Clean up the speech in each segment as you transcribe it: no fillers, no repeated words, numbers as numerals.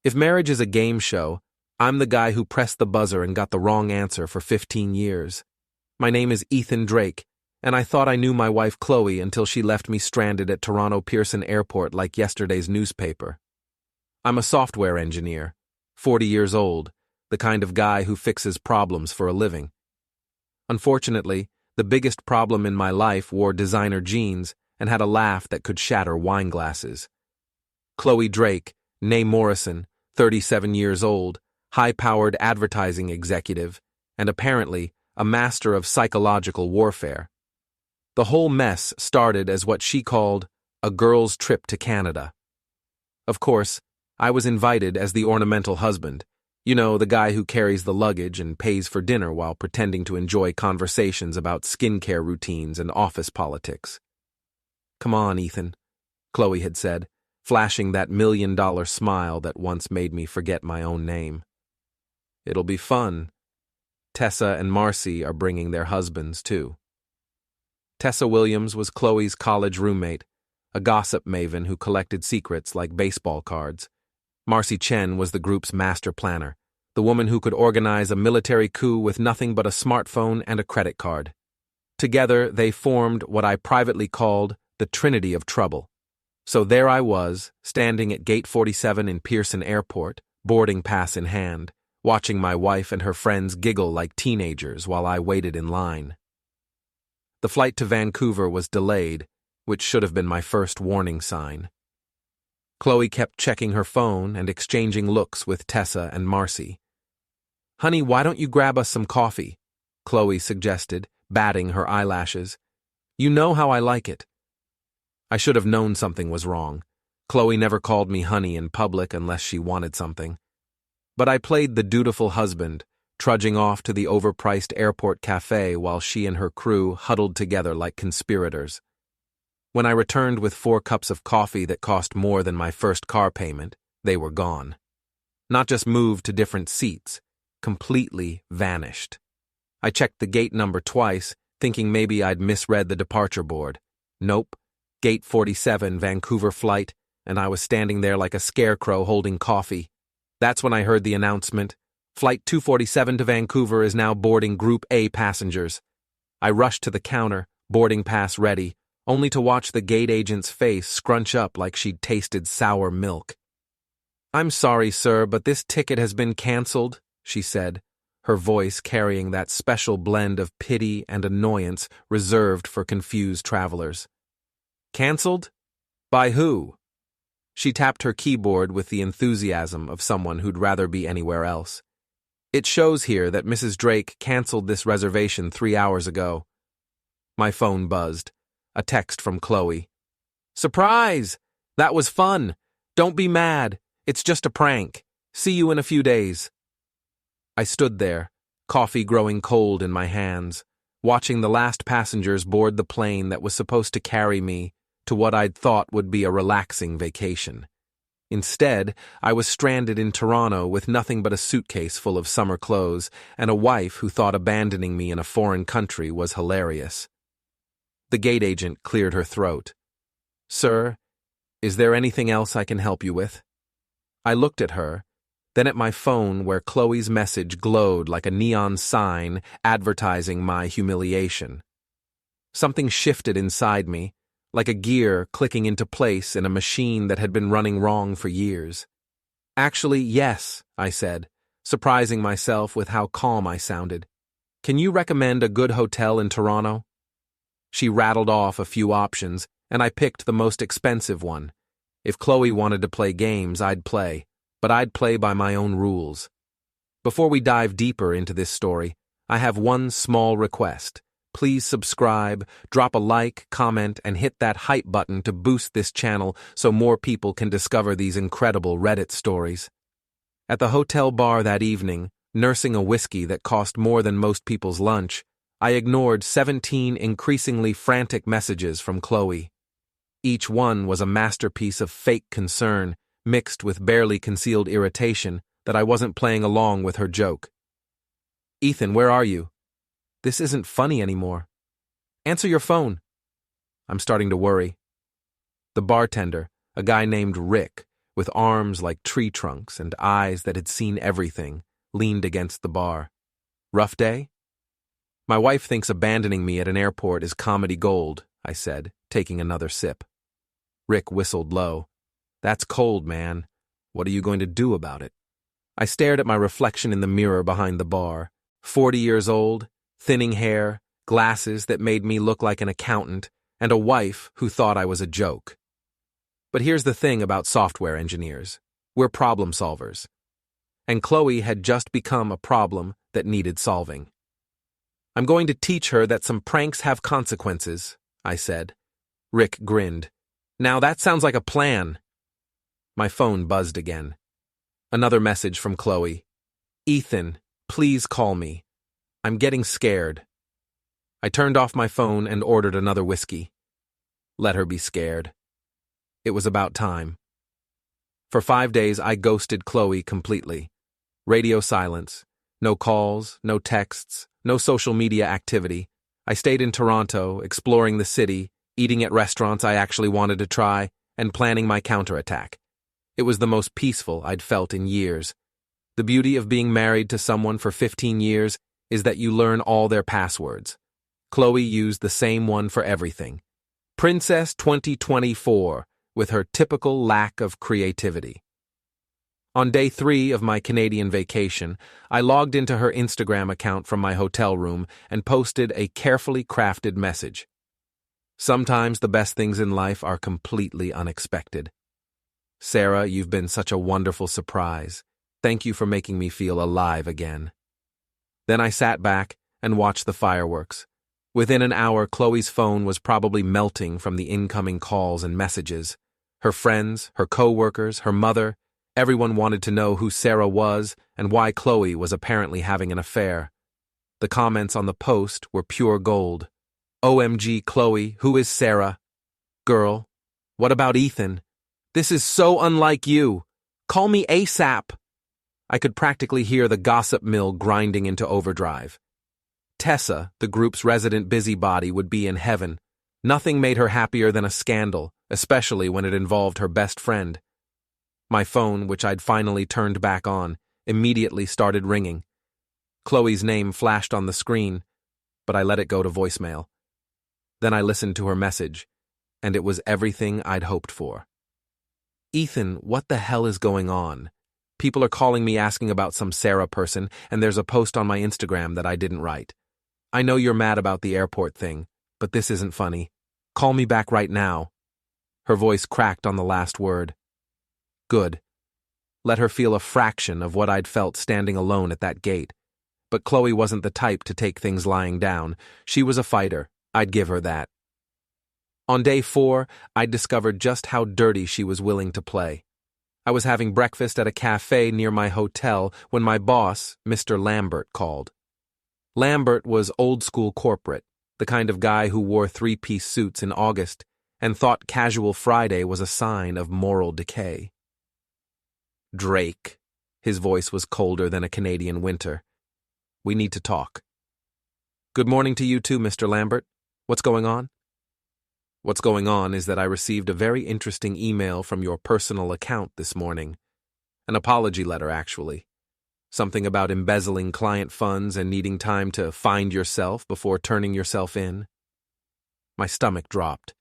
If marriage is a game show, I'm the guy who pressed the buzzer and got the wrong answer for 15 years. My name is Ethan Drake, and I thought I knew my wife Chloe until she left me stranded at Toronto Pearson Airport like yesterday's newspaper. I'm a software engineer, 40 years old, the kind of guy who fixes problems for a living. Unfortunately, the biggest problem in my life wore designer jeans and had a laugh that could shatter wine glasses. Chloe Drake, née Morrison, 37 years old, high-powered advertising executive, and apparently a master of psychological warfare. The whole mess started as what she called a girl's trip to Canada. Of course, I was invited as the ornamental husband, you know, the guy who carries the luggage and pays for dinner while pretending to enjoy conversations about skincare routines and office politics. "Come on, Ethan," Chloe had said, flashing that $1,000,000 smile that once made me forget my own name. "It'll be fun. Tessa and Marcy are bringing their husbands, too." Tessa Williams was Chloe's college roommate, a gossip maven who collected secrets like baseball cards. Marcy Chen was the group's master planner, the woman who could organize a military coup with nothing but a smartphone and a credit card. Together, they formed what I privately called the Trinity of Trouble. So there I was, standing at Gate 47 in Pearson Airport, boarding pass in hand, watching my wife and her friends giggle like teenagers while I waited in line. The flight to Vancouver was delayed, which should have been my first warning sign. Chloe kept checking her phone and exchanging looks with Tessa and Marcy. "Honey, why don't you grab us some coffee?" Chloe suggested, batting her eyelashes. "You know how I like it." I should have known something was wrong. Chloe never called me honey in public unless she wanted something. But I played the dutiful husband, trudging off to the overpriced airport cafe while she and her crew huddled together like conspirators. When I returned with 4 cups of coffee that cost more than my first car payment, they were gone. Not just moved to different seats, completely vanished. I checked the gate number twice, thinking maybe I'd misread the departure board. Nope, Gate 47, Vancouver flight, and I was standing there like a scarecrow holding coffee. That's when I heard the announcement, "Flight 247 to Vancouver is now boarding Group A passengers." I rushed to the counter, boarding pass ready, only to watch the gate agent's face scrunch up like she'd tasted sour milk. "I'm sorry, sir, but this ticket has been canceled," she said, her voice carrying that special blend of pity and annoyance reserved for confused travelers. "Canceled? By who?" She tapped her keyboard with the enthusiasm of someone who'd rather be anywhere else. "It shows here that Mrs. Drake canceled this reservation 3 hours ago." My phone buzzed. A text from Chloe. "Surprise! That was fun. Don't be mad. It's just a prank. See you in a few days." I stood there, coffee growing cold in my hands, watching the last passengers board the plane that was supposed to carry me to what I'd thought would be a relaxing vacation. Instead, I was stranded in Toronto with nothing but a suitcase full of summer clothes and a wife who thought abandoning me in a foreign country was hilarious. The gate agent cleared her throat. "Sir, is there anything else I can help you with?" I looked at her, then at my phone where Chloe's message glowed like a neon sign advertising my humiliation. Something shifted inside me, like a gear clicking into place in a machine that had been running wrong for years. "Actually, yes," I said, surprising myself with how calm I sounded. "Can you recommend a good hotel in Toronto?" She rattled off a few options, and I picked the most expensive one. If Chloe wanted to play games, I'd play, but I'd play by my own rules. Before we dive deeper into this story, I have one small request. Please subscribe, drop a like, comment, and hit that hype button to boost this channel so more people can discover these incredible Reddit stories. At the hotel bar that evening, nursing a whiskey that cost more than most people's lunch, I ignored 17 increasingly frantic messages from Chloe. Each one was a masterpiece of fake concern, mixed with barely concealed irritation that I wasn't playing along with her joke. "Ethan, where are you? This isn't funny anymore. Answer your phone." I'm starting to worry. The bartender, a guy named Rick, with arms like tree trunks and eyes that had seen everything, leaned against the bar. Rough day? My wife thinks abandoning me at an airport is comedy gold, I said, taking another sip. Rick whistled low. That's cold, man. What are you going to do about it? I stared at my reflection in the mirror behind the bar. 40 years old, thinning hair, glasses that made me look like an accountant, and a wife who thought I was a joke. But here's the thing about software engineers. We're problem solvers. And Chloe had just become a problem that needed solving. I'm going to teach her that some pranks have consequences, I said. Rick grinned. Now that sounds like a plan. My phone buzzed again. Another message from Chloe. Ethan, please call me. I'm getting scared. I turned off my phone and ordered another whiskey. Let her be scared. It was about time. For 5 days, I ghosted Chloe completely. Radio silence. No calls, no texts, no social media activity. I stayed in Toronto, exploring the city, eating at restaurants I actually wanted to try, and planning my counterattack. It was the most peaceful I'd felt in years. The beauty of being married to someone for 15 years is that you learn all their passwords. Chloe used the same one for everything. Princess 2024, with her typical lack of creativity. On day 3 of my Canadian vacation, I logged into her Instagram account from my hotel room and posted a carefully crafted message. Sometimes the best things in life are completely unexpected. Sarah, you've been such a wonderful surprise. Thank you for making me feel alive again. Then I sat back and watched the fireworks. Within an hour, Chloe's phone was probably melting from the incoming calls and messages. Her friends, her co-workers, her mother, everyone wanted to know who Sarah was and why Chloe was apparently having an affair. The comments on the post were pure gold. OMG, Chloe, who is Sarah? Girl, what about Ethan? This is so unlike you. Call me ASAP. I could practically hear the gossip mill grinding into overdrive. Tessa, the group's resident busybody, would be in heaven. Nothing made her happier than a scandal, especially when it involved her best friend. My phone, which I'd finally turned back on, immediately started ringing. Chloe's name flashed on the screen, but I let it go to voicemail. Then I listened to her message, and it was everything I'd hoped for. Ethan, what the hell is going on? People are calling me asking about some Sarah person, and there's a post on my Instagram that I didn't write. I know you're mad about the airport thing, but this isn't funny. Call me back right now. Her voice cracked on the last word. Good. Let her feel a fraction of what I'd felt standing alone at that gate. But Chloe wasn't the type to take things lying down. She was a fighter. I'd give her that. On day 4, I'd discovered just how dirty she was willing to play. I was having breakfast at a cafe near my hotel when my boss, Mr. Lambert, called. Lambert was old-school corporate, the kind of guy who wore 3-piece suits in August and thought Casual Friday was a sign of moral decay. Drake. His voice was colder than a Canadian winter. We need to talk. Good morning to you too, Mr. Lambert. What's going on? What's going on is that I received a very interesting email from your personal account this morning. An apology letter, actually. Something about embezzling client funds and needing time to find yourself before turning yourself in. My stomach dropped.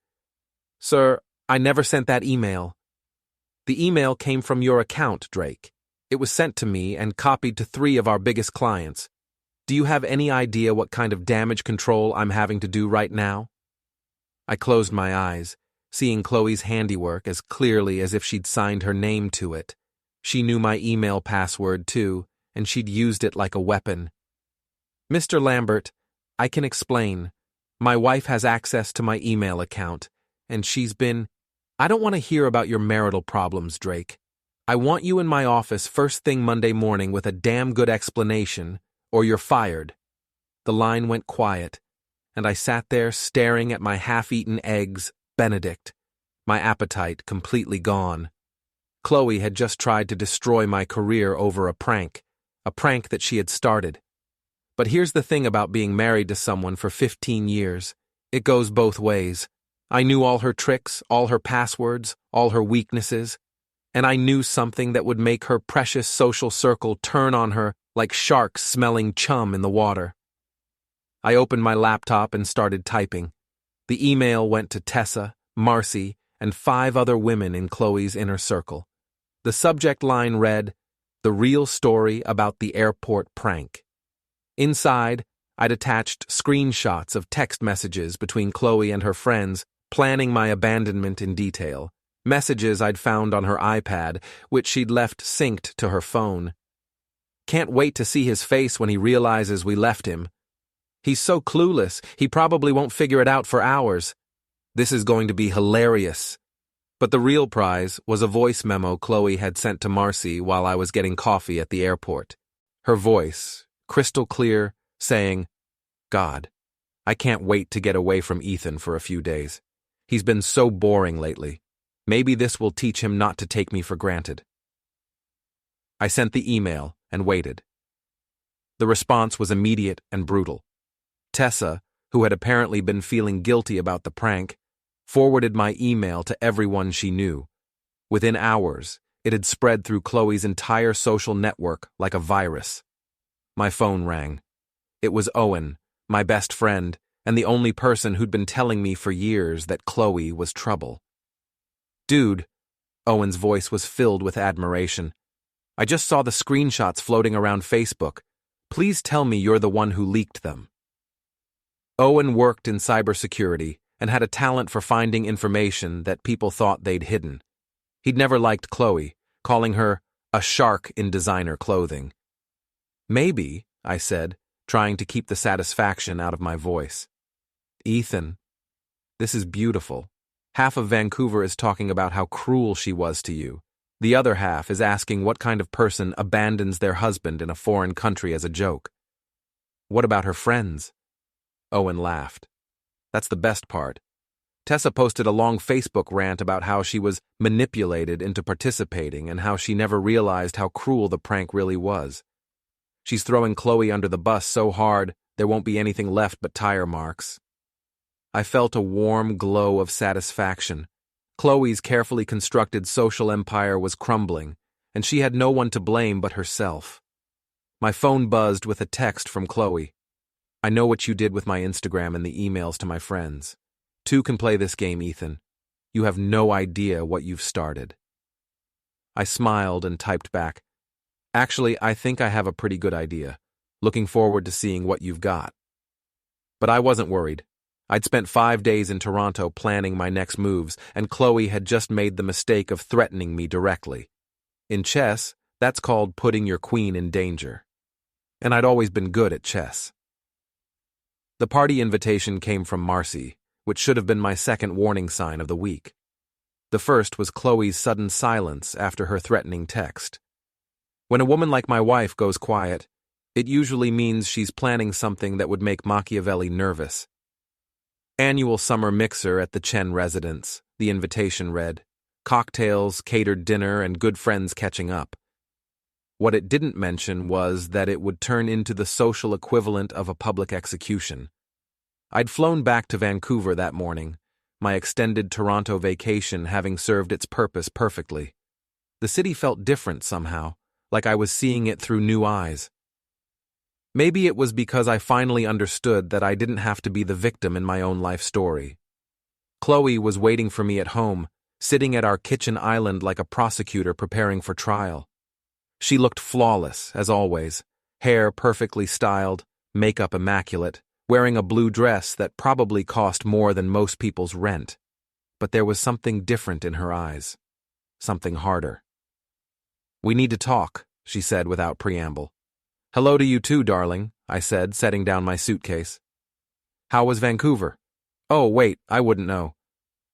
Sir, I never sent that email. The email came from your account, Drake. It was sent to me and copied to 3 of our biggest clients. Do you have any idea what kind of damage control I'm having to do right now? I closed my eyes, seeing Chloe's handiwork as clearly as if she'd signed her name to it. She knew my email password, too, and she'd used it like a weapon. Mr. Lambert, I can explain. My wife has access to my email account, and she's been... I don't want to hear about your marital problems, Drake. I want you in my office first thing Monday morning with a damn good explanation, or you're fired. The line went quiet, and I sat there staring at my half-eaten eggs, Benedict, my appetite completely gone. Chloe had just tried to destroy my career over a prank that she had started. But here's the thing about being married to someone for 15 years. It goes both ways. I knew all her tricks, all her passwords, all her weaknesses, and I knew something that would make her precious social circle turn on her like sharks smelling chum in the water. I opened my laptop and started typing. The email went to Tessa, Marcy, and 5 other women in Chloe's inner circle. The subject line read, "The real story about the airport prank." Inside, I'd attached screenshots of text messages between Chloe and her friends, planning my abandonment in detail. Messages I'd found on her iPad, which she'd left synced to her phone. Can't wait to see his face when he realizes we left him. He's so clueless, he probably won't figure it out for hours. This is going to be hilarious. But the real prize was a voice memo Chloe had sent to Marcy while I was getting coffee at the airport. Her voice, crystal clear, saying, "God, I can't wait to get away from Ethan for a few days. He's been so boring lately. Maybe this will teach him not to take me for granted." I sent the email and waited. The response was immediate and brutal. Tessa, who had apparently been feeling guilty about the prank, forwarded my email to everyone she knew. Within hours, it had spread through Chloe's entire social network like a virus. My phone rang. It was Owen, my best friend, and the only person who'd been telling me for years that Chloe was trouble. "Dude," Owen's voice was filled with admiration. "I just saw the screenshots floating around Facebook. Please tell me you're the one who leaked them." Owen worked in cybersecurity and had a talent for finding information that people thought they'd hidden. He'd never liked Chloe, calling her a shark in designer clothing. "Maybe," I said, trying to keep the satisfaction out of my voice. "Ethan, this is beautiful. Half of Vancouver is talking about how cruel she was to you. The other half is asking what kind of person abandons their husband in a foreign country as a joke. What about her friends?" Owen laughed. "That's the best part. Tessa posted a long Facebook rant about how she was manipulated into participating and how she never realized how cruel the prank really was. She's throwing Chloe under the bus so hard there won't be anything left but tire marks." I felt a warm glow of satisfaction. Chloe's carefully constructed social empire was crumbling, and she had no one to blame but herself. My phone buzzed with a text from Chloe. "I know what you did with my Instagram and the emails to my friends. 2 can play this game, Ethan. You have no idea what you've started." I smiled and typed back, "Actually, I think I have a pretty good idea. Looking forward to seeing what you've got." But I wasn't worried. I'd spent 5 days in Toronto planning my next moves, and Chloe had just made the mistake of threatening me directly. In chess, that's called putting your queen in danger. And I'd always been good at chess. The party invitation came from Marcy, which should have been my second warning sign of the week. The first was Chloe's sudden silence after her threatening text. When a woman like my wife goes quiet, it usually means she's planning something that would make Machiavelli nervous. "Annual summer mixer at the Chen residence," the invitation read. "Cocktails, catered dinner, and good friends catching up." What it didn't mention was that it would turn into the social equivalent of a public execution. I'd flown back to Vancouver that morning, my extended Toronto vacation having served its purpose perfectly. The city felt different somehow, like I was seeing it through new eyes. Maybe it was because I finally understood that I didn't have to be the victim in my own life story. Chloe was waiting for me at home, sitting at our kitchen island like a prosecutor preparing for trial. She looked flawless, as always, hair perfectly styled, makeup immaculate, wearing a blue dress that probably cost more than most people's rent. But there was something different in her eyes. Something harder. "We need to talk," she said without preamble. "Hello to you too, darling," I said, setting down my suitcase. "How was Vancouver?" "Oh, wait, I wouldn't know."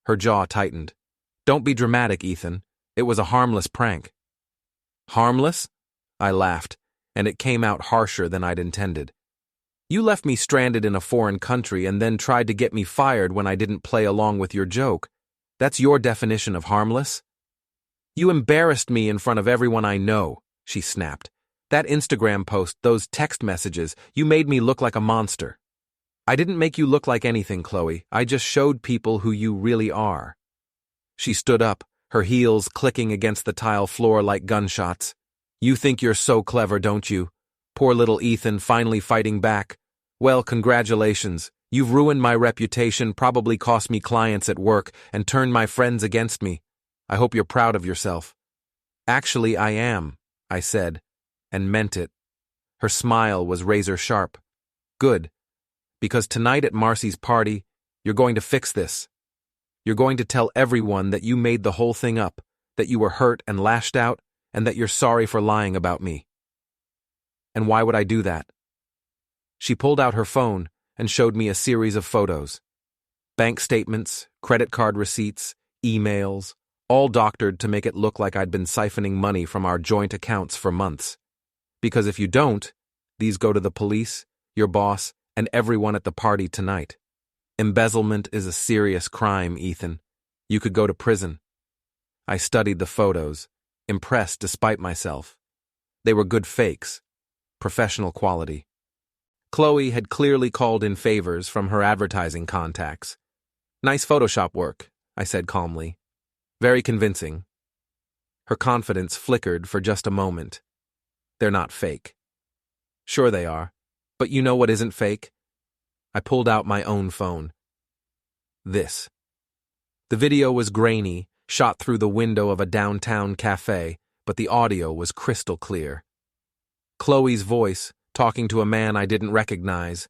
Her jaw tightened. "Don't be dramatic, Ethan. It was a harmless prank." "Harmless?" I laughed, and it came out harsher than I'd intended. "You left me stranded in a foreign country and then tried to get me fired when I didn't play along with your joke. That's your definition of harmless?" "You embarrassed me in front of everyone I know," she snapped. "That Instagram post, those text messages, you made me look like a monster." "I didn't make you look like anything, Chloe. I just showed people who you really are." She stood up, her heels clicking against the tile floor like gunshots. "You think you're so clever, don't you?" Poor little Ethan finally fighting back. "Well, congratulations. You've ruined my reputation, probably cost me clients at work, and turned my friends against me. I hope you're proud of yourself." "Actually, I am," I said, and meant it. Her smile was razor sharp. "Good. Because tonight at Marcy's party, you're going to fix this. You're going to tell everyone that you made the whole thing up, that you were hurt and lashed out, and that you're sorry for lying about me." "And why would I do that?" She pulled out her phone and showed me a series of photos. Bank statements, credit card receipts, emails, all doctored to make it look like I'd been siphoning money from our joint accounts for months. "Because if you don't, these go to the police, your boss, and everyone at the party tonight. Embezzlement is a serious crime, Ethan. You could go to prison." I studied the photos, impressed despite myself. They were good fakes, professional quality. Chloe had clearly called in favors from her advertising contacts. "Nice Photoshop work," I said calmly. "Very convincing." Her confidence flickered for just a moment. "They're not fake." "Sure they are. But you know what isn't fake?" I pulled out my own phone. This. The video was grainy, shot through the window of a downtown cafe, but the audio was crystal clear. Chloe's voice, talking to a man I didn't recognize.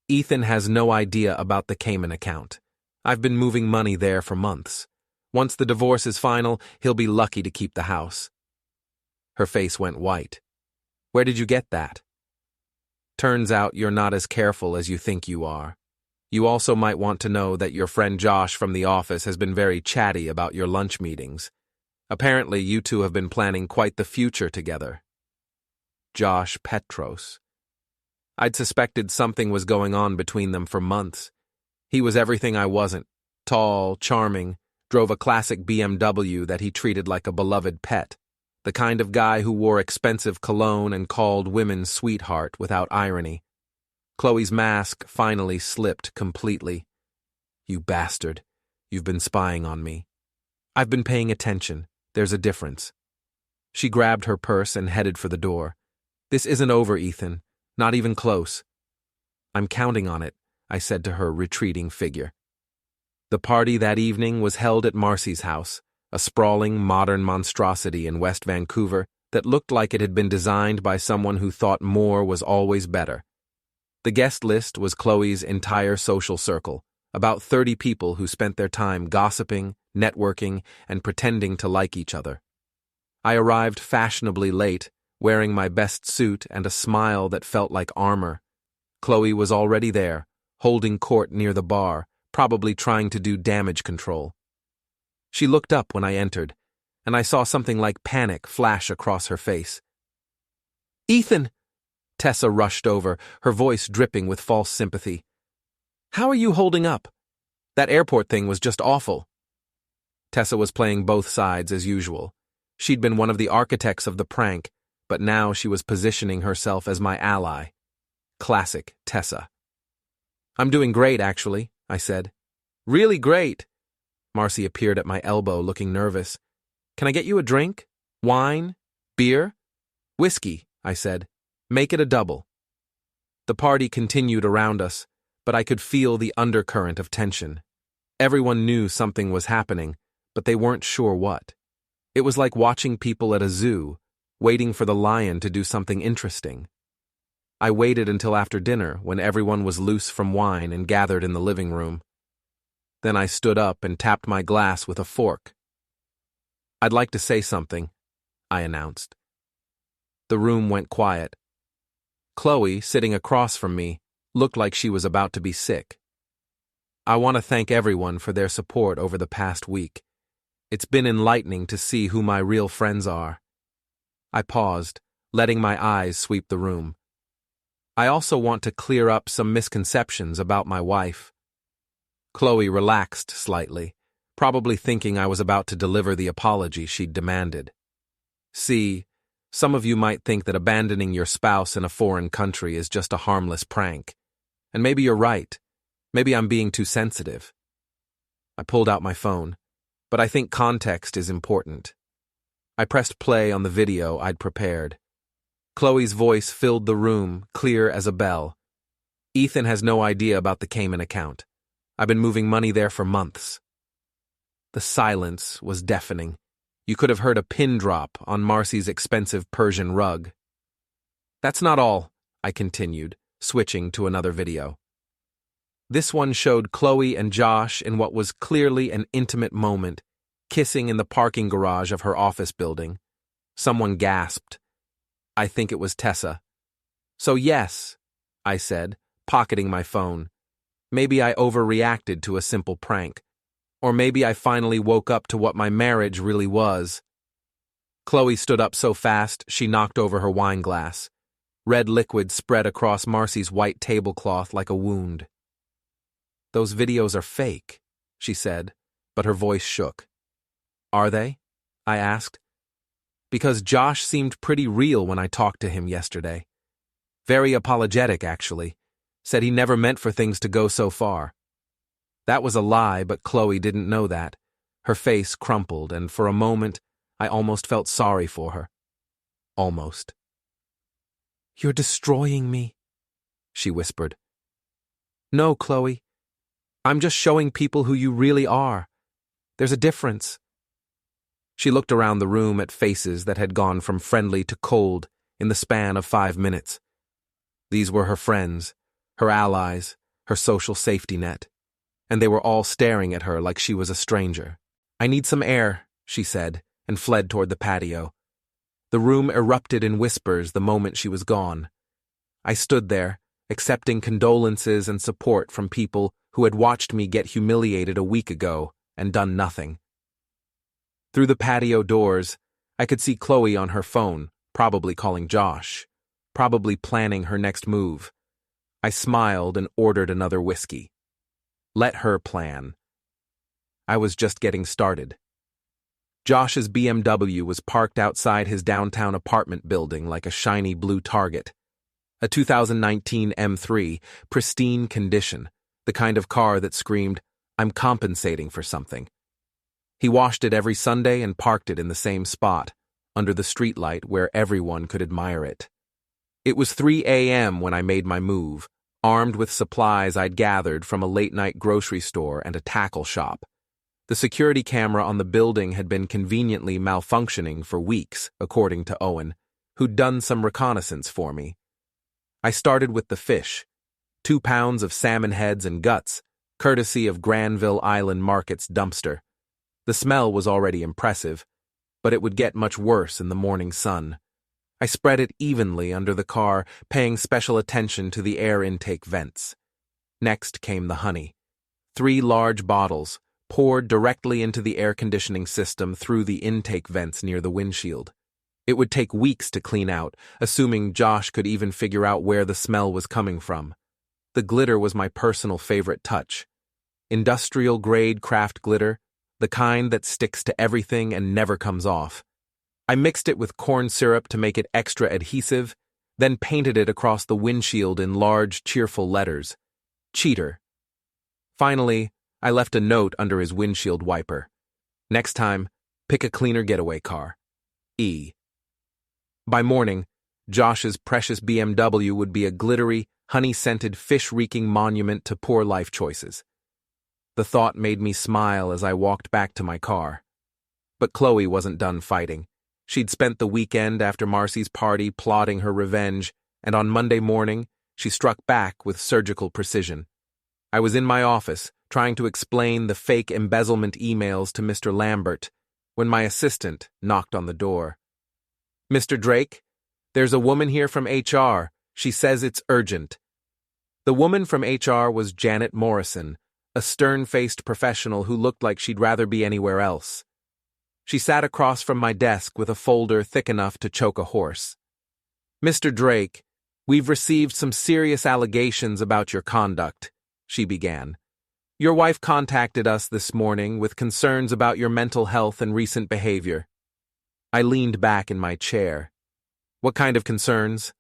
"Ethan has no idea about the Cayman account. I've been moving money there for months. Once the divorce is final, he'll be lucky to keep the house." Her face went white. "Where did you get that?" "Turns out you're not as careful as you think you are. You also might want to know that your friend Josh from the office has been very chatty about your lunch meetings. Apparently, you two have been planning quite the future together." Josh Petros. I'd suspected something was going on between them for months. He was everything I wasn't. Tall, charming, drove a classic BMW that he treated like a beloved pet. The kind of guy who wore expensive cologne and called women sweetheart without irony. Chloe's mask finally slipped completely. "You bastard. You've been spying on me." "I've been paying attention. There's a difference." She grabbed her purse and headed for the door. "This isn't over, Ethan. Not even close." "I'm counting on it," I said to her retreating figure. The party that evening was held at Marcy's house, a sprawling modern monstrosity in West Vancouver that looked like it had been designed by someone who thought more was always better. The guest list was Chloe's entire social circle, about 30 people who spent their time gossiping, networking, and pretending to like each other. I arrived fashionably late, wearing my best suit and a smile that felt like armor. Chloe was already there, holding court near the bar, probably trying to do damage control. She looked up when I entered, and I saw something like panic flash across her face. "Ethan!" Tessa rushed over, her voice dripping with false sympathy. "How are you holding up? That airport thing was just awful." Tessa was playing both sides as usual. She'd been one of the architects of the prank, but now she was positioning herself as my ally. Classic Tessa. "I'm doing great, actually," I said. "Really great." Marcy appeared at my elbow, looking nervous. "Can I get you a drink? Wine? Beer?" "Whiskey," I said. "Make it a double." The party continued around us, but I could feel the undercurrent of tension. Everyone knew something was happening, but they weren't sure what. It was like watching people at a zoo, waiting for the lion to do something interesting. I waited until after dinner, when everyone was loose from wine and gathered in the living room. Then I stood up and tapped my glass with a fork. "I'd like to say something," I announced. The room went quiet. Chloe, sitting across from me, looked like she was about to be sick. "I want to thank everyone for their support over the past week. It's been enlightening to see who my real friends are." I paused, letting my eyes sweep the room. "I also want to clear up some misconceptions about my wife." Chloe relaxed slightly, probably thinking I was about to deliver the apology she'd demanded. "See, some of you might think that abandoning your spouse in a foreign country is just a harmless prank. And maybe you're right. Maybe I'm being too sensitive." I pulled out my phone. but I think context is important. I pressed play on the video I'd prepared. Chloe's voice filled the room, clear as a bell. Ethan has no idea about the Cayman account. I've been moving money there for months. The silence was deafening. You could have heard a pin drop on Marcy's expensive Persian rug. That's not all, I continued, switching to another video. This one showed Chloe and Josh in what was clearly an intimate moment, kissing in the parking garage of her office building. Someone gasped. I think it was Tessa. So yes, I said, pocketing my phone. Maybe I overreacted to a simple prank. Or maybe I finally woke up to what my marriage really was. Chloe stood up so fast she knocked over her wine glass. Red liquid spread across Marcy's white tablecloth like a wound. Those videos are fake, she said, but her voice shook. Are they? I asked. Because Josh seemed pretty real when I talked to him yesterday. Very apologetic, actually. Said he never meant for things to go so far. That was a lie, but Chloe didn't know that. Her face crumpled, and for a moment, I almost felt sorry for her. Almost. You're destroying me, she whispered. No, Chloe. I'm just showing people who you really are. There's a difference. She looked around the room at faces that had gone from friendly to cold in the span of 5 minutes. These were her friends, her allies, her social safety net, and they were all staring at her like she was a stranger. I need some air, she said, and fled toward the patio. The room erupted in whispers the moment she was gone. I stood there, accepting condolences and support from people who had watched me get humiliated a week ago and done nothing. Through the patio doors, I could see Chloe on her phone, probably calling Josh, probably planning her next move. I smiled and ordered another whiskey. Let her plan. I was just getting started. Josh's BMW was parked outside his downtown apartment building like a shiny blue Target. A 2019 M3, pristine condition, the kind of car that screamed, I'm compensating for something. He washed it every Sunday and parked it in the same spot, under the streetlight where everyone could admire it. It was 3 a.m. when I made my move, armed with supplies I'd gathered from a late-night grocery store and a tackle shop. The security camera on the building had been conveniently malfunctioning for weeks, according to Owen, who'd done some reconnaissance for me. I started with the fish, 2 pounds of salmon heads and guts, courtesy of Granville Island Market's dumpster. The smell was already impressive, but it would get much worse in the morning sun. I spread it evenly under the car, paying special attention to the air intake vents. Next came the honey. 3 large bottles, poured directly into the air conditioning system through the intake vents near the windshield. It would take weeks to clean out, assuming Josh could even figure out where the smell was coming from. The glitter was my personal favorite touch. Industrial-grade craft glitter, the kind that sticks to everything and never comes off. I mixed it with corn syrup to make it extra adhesive, then painted it across the windshield in large, cheerful letters. Cheater. Finally, I left a note under his windshield wiper. Next time, pick a cleaner getaway car. E. By morning, Josh's precious BMW would be a glittery, honey-scented, fish-reeking monument to poor life choices. The thought made me smile as I walked back to my car. But Chloe wasn't done fighting. She'd spent the weekend after Marcy's party plotting her revenge, and on Monday morning, she struck back with surgical precision. I was in my office, trying to explain the fake embezzlement emails to Mr. Lambert, when my assistant knocked on the door. Mr. Drake, there's a woman here from HR. She says it's urgent. The woman from HR was Janet Morrison, a stern-faced professional who looked like she'd rather be anywhere else. She sat across from my desk with a folder thick enough to choke a horse. Mr. Drake, we've received some serious allegations about your conduct, she began. Your wife contacted us this morning with concerns about your mental health and recent behavior. I leaned back in my chair. What kind of concerns?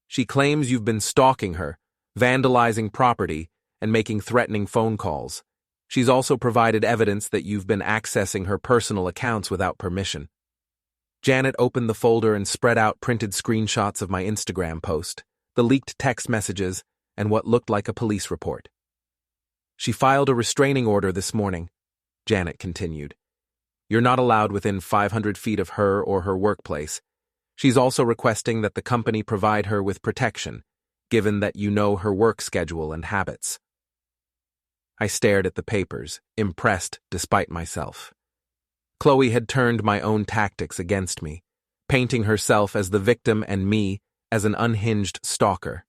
She claims you've been stalking her, vandalizing property, and making threatening phone calls. She's also provided evidence that you've been accessing her personal accounts without permission. Janet opened the folder and spread out printed screenshots of my Instagram post, the leaked text messages, and what looked like a police report. She filed a restraining order this morning, Janet continued. You're not allowed within 500 feet of her or her workplace. She's also requesting that the company provide her with protection, given that you know her work schedule and habits. I stared at the papers, impressed despite myself. Chloe had turned my own tactics against me, painting herself as the victim and me as an unhinged stalker.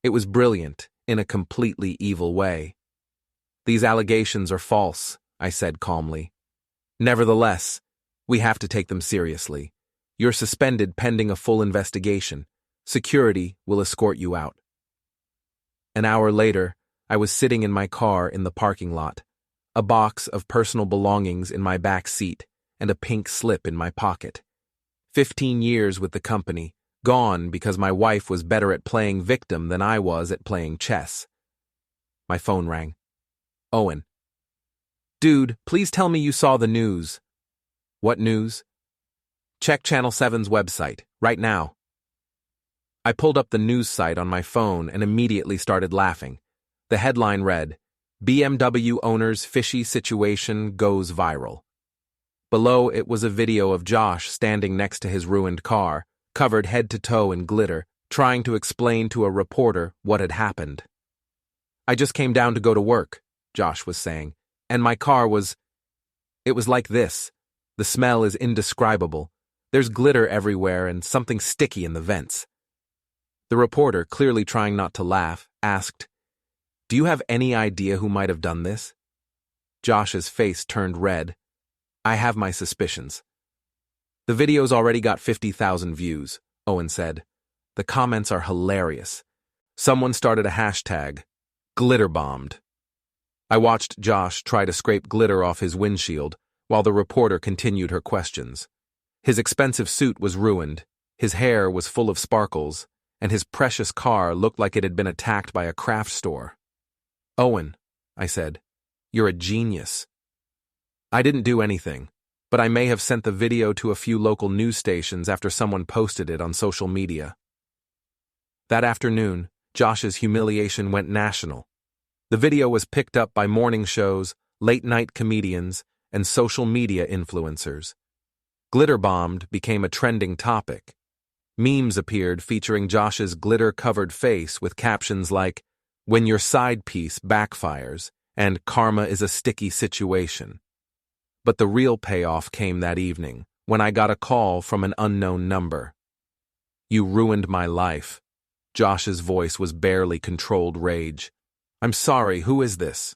It was brilliant, in a completely evil way. These allegations are false, I said calmly. Nevertheless, we have to take them seriously. You're suspended pending a full investigation. Security will escort you out. An hour later, I was sitting in my car in the parking lot, a box of personal belongings in my back seat, and a pink slip in my pocket. 15 years with the company, gone because my wife was better at playing victim than I was at playing chess. My phone rang. Owen. Dude, please tell me you saw the news. What news? Check Channel 7's website, right now. I pulled up the news site on my phone and immediately started laughing. The headline read, BMW owner's fishy situation goes viral. Below it was a video of Josh standing next to his ruined car, covered head to toe in glitter, trying to explain to a reporter what had happened. I just came down to go to work, Josh was saying, and my car was... It was like this. The smell is indescribable. There's glitter everywhere and something sticky in the vents. The reporter, clearly trying not to laugh, asked, Do you have any idea who might have done this? Josh's face turned red. I have my suspicions. The video's already got 50,000 views, Owen said. The comments are hilarious. Someone started a hashtag, glitterbombed. I watched Josh try to scrape glitter off his windshield while the reporter continued her questions. His expensive suit was ruined, his hair was full of sparkles, and his precious car looked like it had been attacked by a craft store. Owen, I said, you're a genius. I didn't do anything, but I may have sent the video to a few local news stations after someone posted it on social media. That afternoon, Josh's humiliation went national. The video was picked up by morning shows, late-night comedians, and social media influencers. Glitterbombed became a trending topic. Memes appeared featuring Josh's glitter-covered face with captions like, "When your side piece backfires," and "Karma is a sticky situation." But the real payoff came that evening, when I got a call from an unknown number. "You ruined my life." Josh's voice was barely controlled rage. "I'm sorry, who is this?"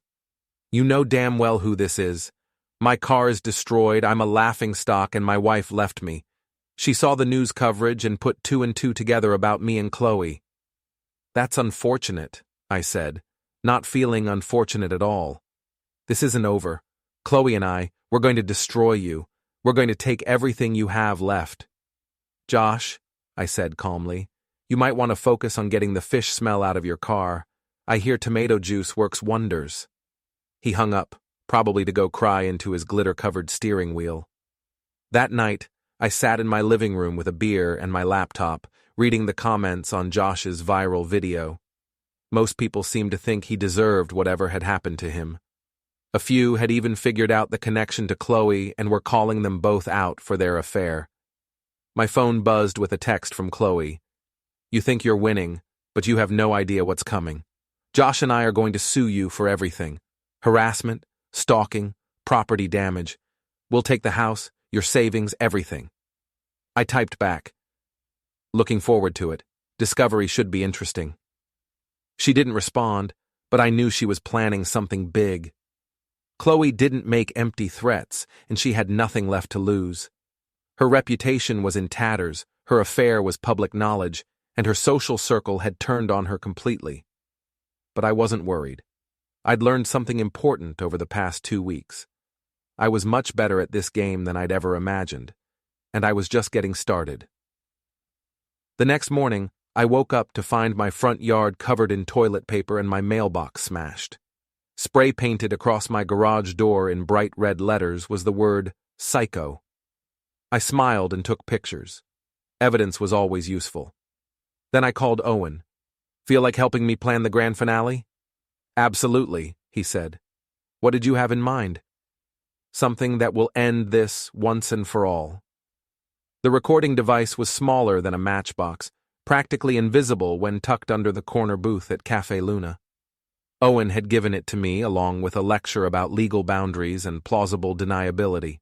"You know damn well who this is. My car is destroyed, I'm a laughingstock, and my wife left me. She saw the news coverage and put two and two together about me and Chloe." "That's unfortunate," I said, not feeling unfortunate at all. "This isn't over. Chloe and we're going to destroy you. We're going to take everything you have left." "Josh," I said calmly, "you might want to focus on getting the fish smell out of your car. I hear tomato juice works wonders." He hung up, probably to go cry into his glitter-covered steering wheel. That night, I sat in my living room with a beer and my laptop, reading the comments on Josh's viral video. Most people seemed to think he deserved whatever had happened to him. A few had even figured out the connection to Chloe and were calling them both out for their affair. My phone buzzed with a text from Chloe. "You think you're winning, but you have no idea what's coming. Josh and I are going to sue you for everything. Harassment, stalking, property damage. We'll take the house, your savings, everything." I typed back, "Looking forward to it. Discovery should be interesting." She didn't respond, but I knew she was planning something big. Chloe didn't make empty threats, and she had nothing left to lose. Her reputation was in tatters, her affair was public knowledge, and her social circle had turned on her completely. But I wasn't worried. I'd learned something important over the past 2 weeks. I was much better at this game than I'd ever imagined, and I was just getting started. The next morning, I woke up to find my front yard covered in toilet paper and my mailbox smashed. Spray painted across my garage door in bright red letters was the word psycho. I smiled and took pictures. Evidence was always useful. Then I called Owen. "Feel like helping me plan the grand finale?" "Absolutely," he said. "What did you have in mind?" "Something that will end this once and for all." The recording device was smaller than a matchbox, practically invisible when tucked under the corner booth at Café Luna. Owen had given it to me along with a lecture about legal boundaries and plausible deniability.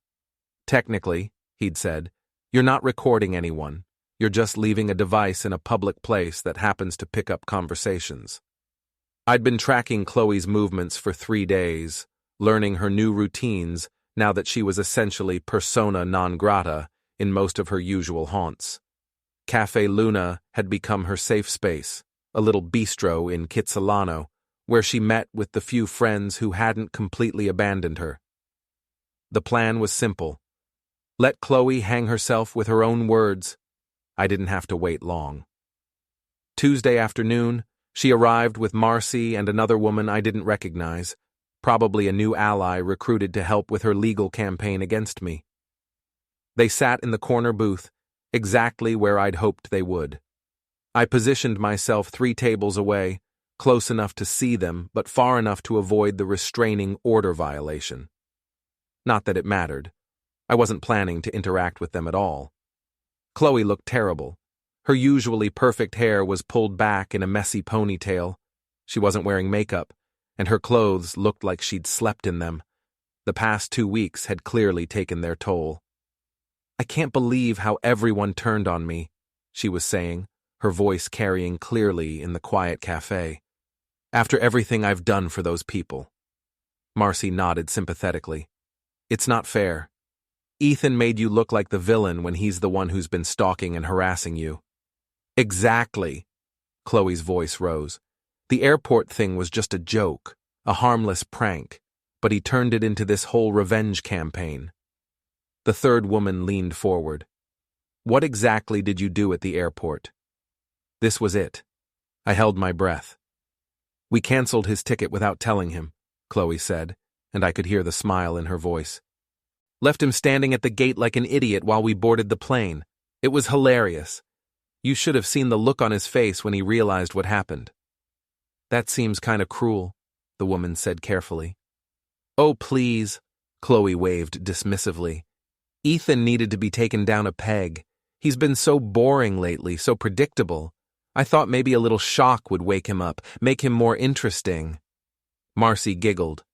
"Technically," he'd said, "you're not recording anyone. You're just leaving a device in a public place that happens to pick up conversations." I'd been tracking Chloe's movements for 3 days, learning her new routines now that she was essentially persona non grata in most of her usual haunts. Café Luna had become her safe space, a little bistro in Kitsilano, where she met with the few friends who hadn't completely abandoned her. The plan was simple. Let Chloe hang herself with her own words. I didn't have to wait long. Tuesday afternoon, she arrived with Marcy and another woman I didn't recognize, probably a new ally recruited to help with her legal campaign against me. They sat in the corner booth, exactly where I'd hoped they would. I positioned myself 3 tables away, close enough to see them, but far enough to avoid the restraining order violation. Not that it mattered. I wasn't planning to interact with them at all. Chloe looked terrible. Her usually perfect hair was pulled back in a messy ponytail. She wasn't wearing makeup, and her clothes looked like she'd slept in them. The past 2 weeks had clearly taken their toll. "I can't believe how everyone turned on me," she was saying, her voice carrying clearly in the quiet cafe. "After everything I've done for those people." Marcy nodded sympathetically. "It's not fair. Ethan made you look like the villain when he's the one who's been stalking and harassing you." "Exactly." Chloe's voice rose. "The airport thing was just a joke, a harmless prank, but he turned it into this whole revenge campaign." The third woman leaned forward. "What exactly did you do at the airport?" This was it. I held my breath. "We canceled his ticket without telling him," Chloe said, and I could hear the smile in her voice. "Left him standing at the gate like an idiot while we boarded the plane. It was hilarious. You should have seen the look on his face when he realized what happened." "That seems kind of cruel," the woman said carefully. "Oh, please," Chloe waved dismissively. "Ethan needed to be taken down a peg. He's been so boring lately, so predictable. I thought maybe a little shock would wake him up, make him more interesting." Marcy giggled.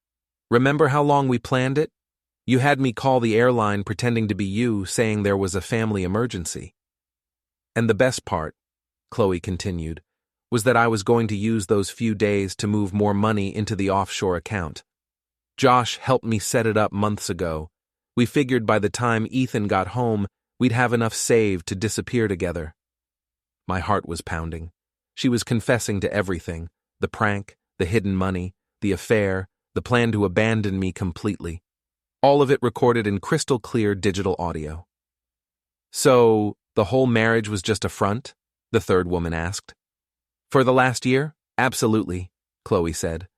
"Remember how long we planned it? You had me call the airline pretending to be you, saying there was a family emergency." "And the best part," Chloe continued, "was that I was going to use those few days to move more money into the offshore account. Josh helped me set it up months ago. We figured by the time Ethan got home, we'd have enough saved to disappear together." My heart was pounding. She was confessing to everything: the prank, the hidden money, the affair, the plan to abandon me completely. All of it recorded in crystal clear digital audio. "So, the whole marriage was just a front?" the third woman asked. "For the last year? Absolutely," Chloe said.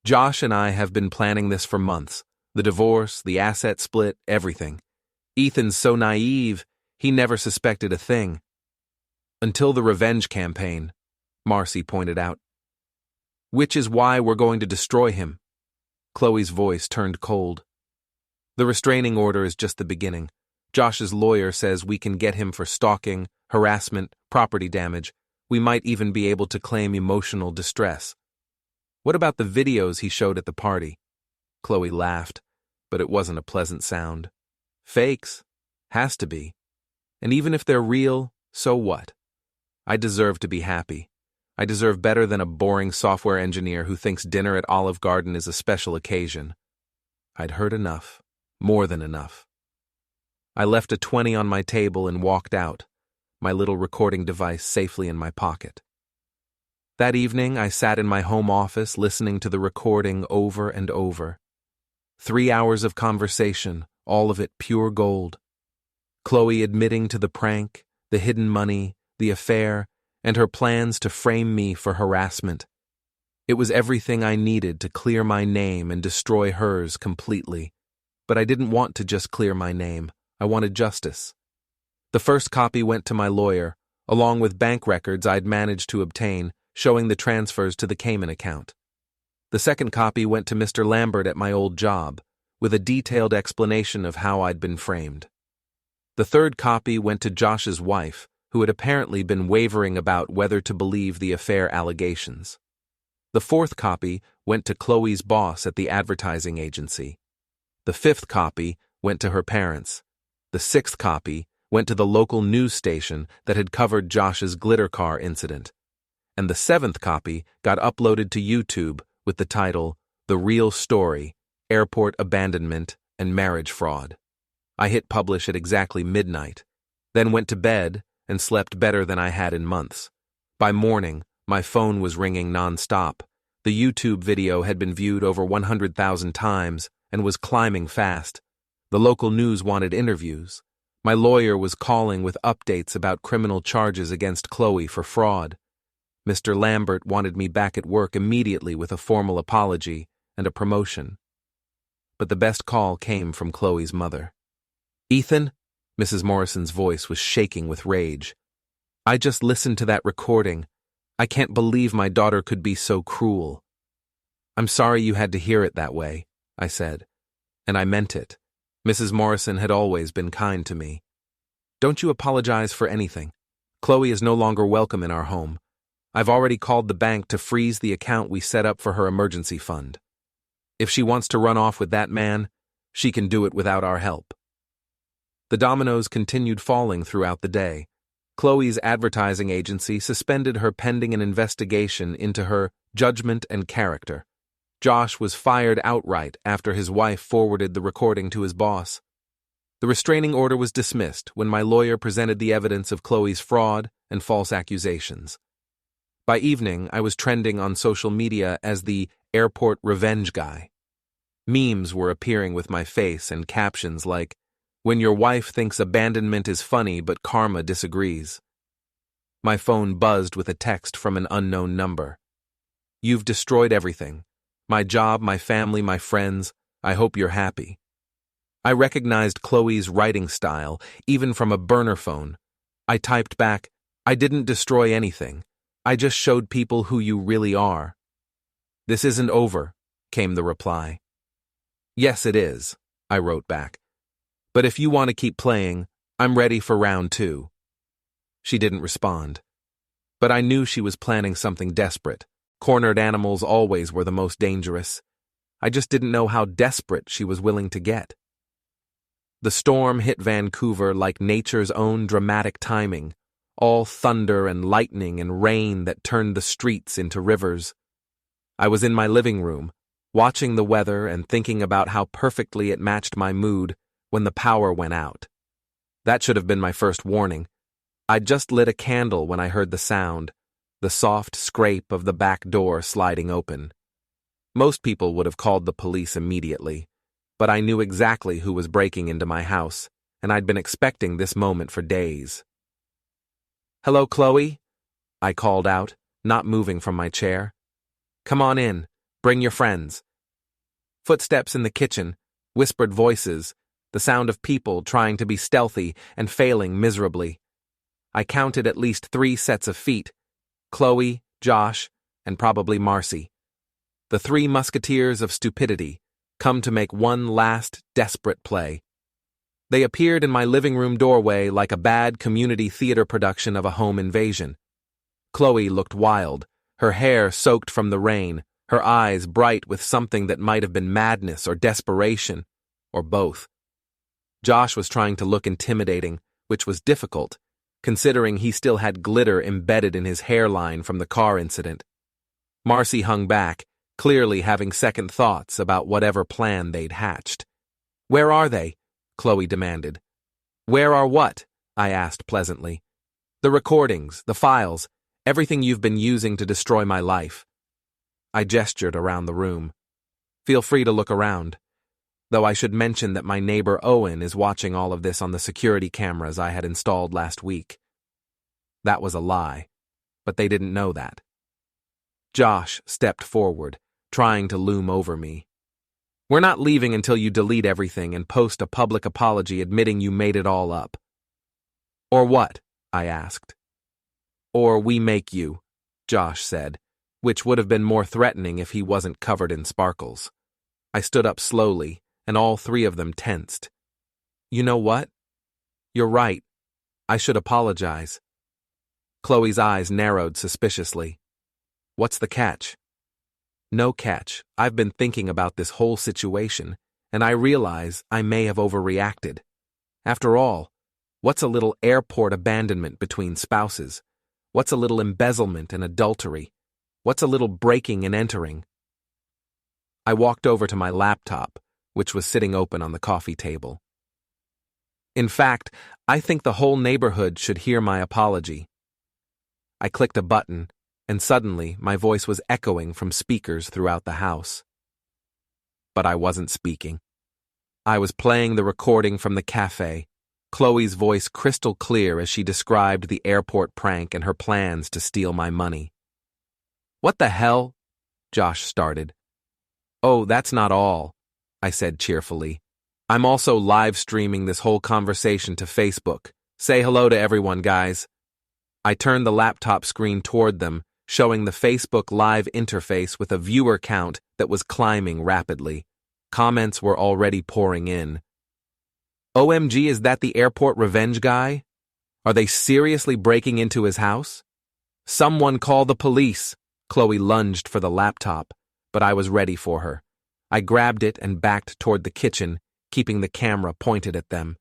"Josh and I have been planning this for months. The divorce, the asset split, everything. Ethan's so naive, he never suspected a thing. Until the revenge campaign," Marcy pointed out. "Which is why we're going to destroy him." Chloe's voice turned cold. "The restraining order is just the beginning. Josh's lawyer says we can get him for stalking, harassment, property damage. We might even be able to claim emotional distress." "What about the videos he showed at the party?" Chloe laughed, but it wasn't a pleasant sound. "Fakes? Has to be. And even if they're real, so what? I deserve to be happy. I deserve better than a boring software engineer who thinks dinner at Olive Garden is a special occasion." I'd heard enough. More than enough. I left a 20 on my table and walked out, my little recording device safely in my pocket. That evening, I sat in my home office listening to the recording over and over. 3 hours of conversation, all of it pure gold. Chloe admitting to the prank, the hidden money, the affair, and her plans to frame me for harassment. It was everything I needed to clear my name and destroy hers completely. But I didn't want to just clear my name. I wanted justice. The first copy went to my lawyer, along with bank records I'd managed to obtain, showing the transfers to the Cayman account. The second copy went to Mr. Lambert at my old job, with a detailed explanation of how I'd been framed. The third copy went to Josh's wife, who had apparently been wavering about whether to believe the affair allegations. The fourth copy went to Chloe's boss at the advertising agency. The fifth copy went to her parents. The sixth copy went to the local news station that had covered Josh's glitter car incident. And the seventh copy got uploaded to YouTube with the title, The Real Story, Airport Abandonment and Marriage Fraud. I hit publish at exactly midnight, then went to bed and slept better than I had in months. By morning, my phone was ringing non-stop. The YouTube video had been viewed over 100,000 times and was climbing fast. The local news wanted interviews. My lawyer was calling with updates about criminal charges against Chloe for fraud. Mr. Lambert wanted me back at work immediately with a formal apology and a promotion. But the best call came from Chloe's mother. "Ethan?" Mrs. Morrison's voice was shaking with rage. "I just listened to that recording. I can't believe my daughter could be so cruel." "I'm sorry you had to hear it that way," I said. And I meant it. Mrs. Morrison had always been kind to me. "Don't you apologize for anything. Chloe is no longer welcome in our home. I've already called the bank to freeze the account we set up for her emergency fund. If she wants to run off with that man, she can do it without our help." The dominoes continued falling throughout the day. Chloe's advertising agency suspended her pending an investigation into her judgment and character. Josh was fired outright after his wife forwarded the recording to his boss. The restraining order was dismissed when my lawyer presented the evidence of Chloe's fraud and false accusations. By evening, I was trending on social media as the airport revenge guy. Memes were appearing with my face and captions like, "When your wife thinks abandonment is funny but karma disagrees." My phone buzzed with a text from an unknown number. "You've destroyed everything. My job, my family, my friends. I hope you're happy." I recognized Chloe's writing style, even from a burner phone. I typed back, "I didn't destroy anything. I just showed people who you really are." "This isn't over," came the reply. "Yes, it is," I wrote back. "But if you want to keep playing, I'm ready for round 2. She didn't respond. But I knew she was planning something desperate. Cornered animals always were the most dangerous. I just didn't know how desperate she was willing to get. The storm hit Vancouver like nature's own dramatic timing, all thunder and lightning and rain that turned the streets into rivers. I was in my living room, watching the weather and thinking about how perfectly it matched my mood when the power went out. That should have been my first warning. I'd just lit a candle when I heard the sound, the soft scrape of the back door sliding open. Most people would have called the police immediately, but I knew exactly who was breaking into my house, and I'd been expecting this moment for days. "Hello, Chloe?" I called out, not moving from my chair. "Come on in. Bring your friends." Footsteps in the kitchen, whispered voices, the sound of people trying to be stealthy and failing miserably. I counted at least 3 sets of feet: Chloe, Josh, and probably Marcy. The 3 musketeers of stupidity, come to make one last desperate play. They appeared in my living room doorway like a bad community theater production of a home invasion. Chloe looked wild, her hair soaked from the rain, her eyes bright with something that might have been madness or desperation, or both. Josh was trying to look intimidating, which was difficult, considering he still had glitter embedded in his hairline from the car incident. Marcy hung back, clearly having second thoughts about whatever plan they'd hatched. "Where are they?" Chloe demanded. "Where are what?" I asked pleasantly. "The recordings, the files, everything you've been using to destroy my life." I gestured around the room. "Feel free to look around. Though I should mention that my neighbor Owen is watching all of this on the security cameras I had installed last week." That was a lie, but they didn't know that. Josh stepped forward, trying to loom over me. We're not leaving until you delete everything and post a public apology admitting you made it all up. Or what? I asked. Or we make you, Josh said, which would have been more threatening if he wasn't covered in sparkles. I stood up slowly, and all three of them tensed. You know what? You're right. I should apologize. Chloe's eyes narrowed suspiciously. What's the catch? No catch. I've been thinking about this whole situation, and I realize I may have overreacted. After all, what's a little airport abandonment between spouses? What's a little embezzlement and adultery? What's a little breaking and entering? I walked over to my laptop, which was sitting open on the coffee table. In fact, I think the whole neighborhood should hear my apology. I clicked a button, and suddenly my voice was echoing from speakers throughout the house. But I wasn't speaking. I was playing the recording from the cafe, Chloe's voice crystal clear as she described the airport prank and her plans to steal my money. What the hell? Josh started. Oh, that's not all, I said cheerfully. I'm also live streaming this whole conversation to Facebook. Say hello to everyone, guys. I turned the laptop screen toward them, showing the Facebook Live interface with a viewer count that was climbing rapidly. Comments were already pouring in. OMG, is that the airport revenge guy? Are they seriously breaking into his house? Someone call the police. Chloe lunged for the laptop, but I was ready for her. I grabbed it and backed toward the kitchen, keeping the camera pointed at them.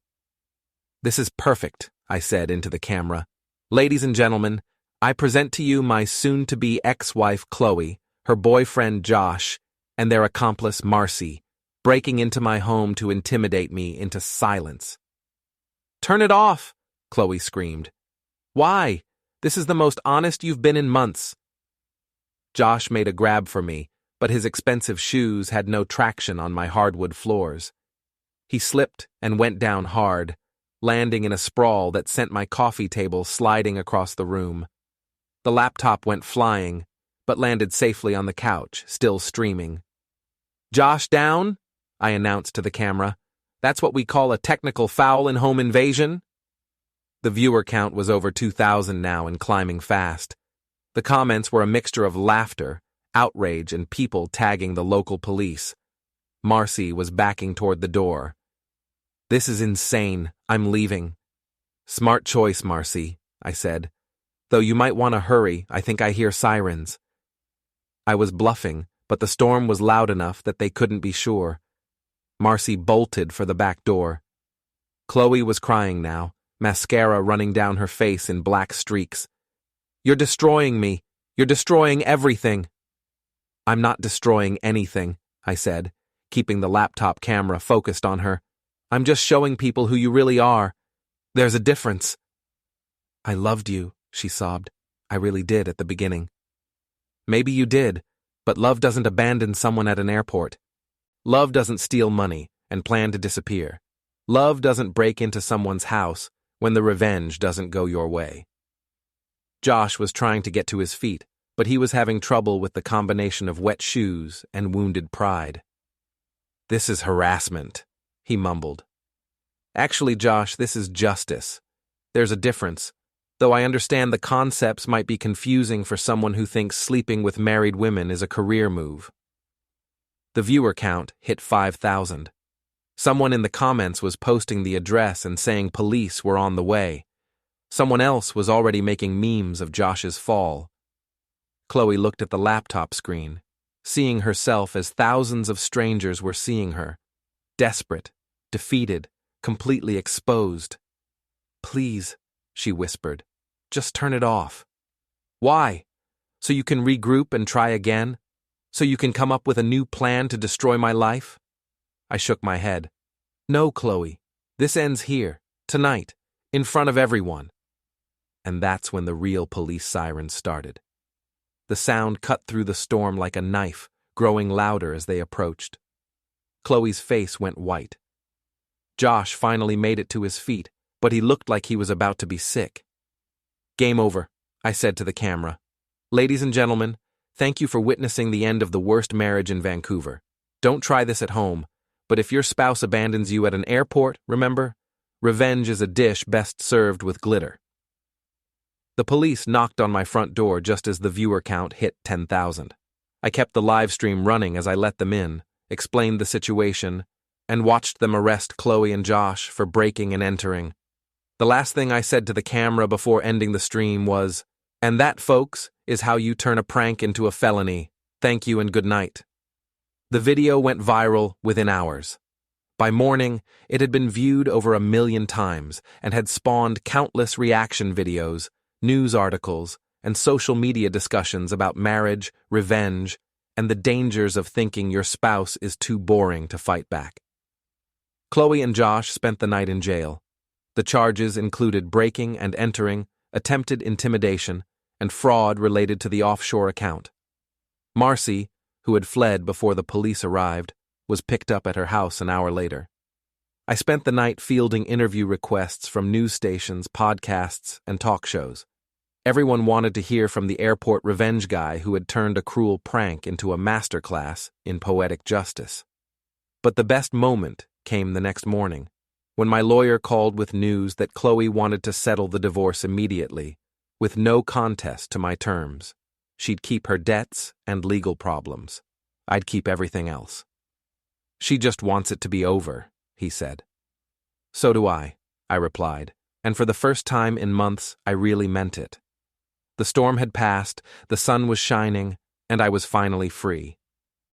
This is perfect, I said into the camera. Ladies and gentlemen, I present to you my soon-to-be ex-wife Chloe, her boyfriend Josh, and their accomplice Marcy, breaking into my home to intimidate me into silence. Turn it off, Chloe screamed. Why? This is the most honest you've been in months. Josh made a grab for me, but his expensive shoes had no traction on my hardwood floors. He slipped and went down hard, landing in a sprawl that sent my coffee table sliding across the room. The laptop went flying, but landed safely on the couch, still streaming. Josh down? I announced to the camera. That's what we call a technical foul in home invasion? The viewer count was over 2,000 now and climbing fast. The comments were a mixture of laughter, outrage, and people tagging the local police. Marcy was backing toward the door. This is insane. I'm leaving. Smart choice, Marcy, I said. Though you might want to hurry, I think I hear sirens. I was bluffing, but the storm was loud enough that they couldn't be sure. Marcy bolted for the back door. Chloe was crying now, mascara running down her face in black streaks. You're destroying me. You're destroying everything. I'm not destroying anything, I said, keeping the laptop camera focused on her. I'm just showing people who you really are. There's a difference. I loved you, she sobbed. I really did at the beginning. Maybe you did, but love doesn't abandon someone at an airport. Love doesn't steal money and plan to disappear. Love doesn't break into someone's house when the revenge doesn't go your way. Josh was trying to get to his feet, but he was having trouble with the combination of wet shoes and wounded pride. This is harassment, he mumbled. Actually, Josh, this is justice. There's a difference, though I understand the concepts might be confusing for someone who thinks sleeping with married women is a career move. The viewer count hit 5,000. Someone in the comments was posting the address and saying police were on the way. Someone else was already making memes of Josh's fall. Chloe looked at the laptop screen, seeing herself as thousands of strangers were seeing her. Desperate, defeated, completely exposed. Please, she whispered, just turn it off. Why? So you can regroup and try again? So you can come up with a new plan to destroy my life? I shook my head. No, Chloe. This ends here, tonight, in front of everyone. And that's when the real police sirens started. The sound cut through the storm like a knife, growing louder as they approached. Chloe's face went white. Josh finally made it to his feet, but he looked like he was about to be sick. Game over, I said to the camera. Ladies and gentlemen, Thank you for witnessing the end of the worst marriage in Vancouver. Don't try this at home, but if your spouse abandons you at an airport, remember, revenge is a dish best served with glitter. The police knocked on my front door just as the viewer count hit 10,000. I kept the live stream running as I let them in, explained the situation, and watched them arrest Chloe and Josh for breaking and entering. The last thing I said to the camera before ending the stream was, "And that, folks, is how you turn a prank into a felony. Thank you and good night." The video went viral within hours. By morning, it had been viewed over 1 million times and had spawned countless reaction videos, news articles, and social media discussions about marriage, revenge, and the dangers of thinking your spouse is too boring to fight back. Chloe and Josh spent the night in jail. The charges included breaking and entering, attempted intimidation, and fraud related to the offshore account. Marcy, who had fled before the police arrived, was picked up at her house an hour later. I spent the night fielding interview requests from news stations, podcasts, and talk shows. Everyone wanted to hear from the airport revenge guy who had turned a cruel prank into a masterclass in poetic justice. But the best moment came the next morning, when my lawyer called with news that Chloe wanted to settle the divorce immediately, with no contest to my terms. She'd keep her debts and legal problems. I'd keep everything else. "She just wants it to be over," he said. "So do I," I replied, and for the first time in months, I really meant it. The storm had passed, the sun was shining, and I was finally free.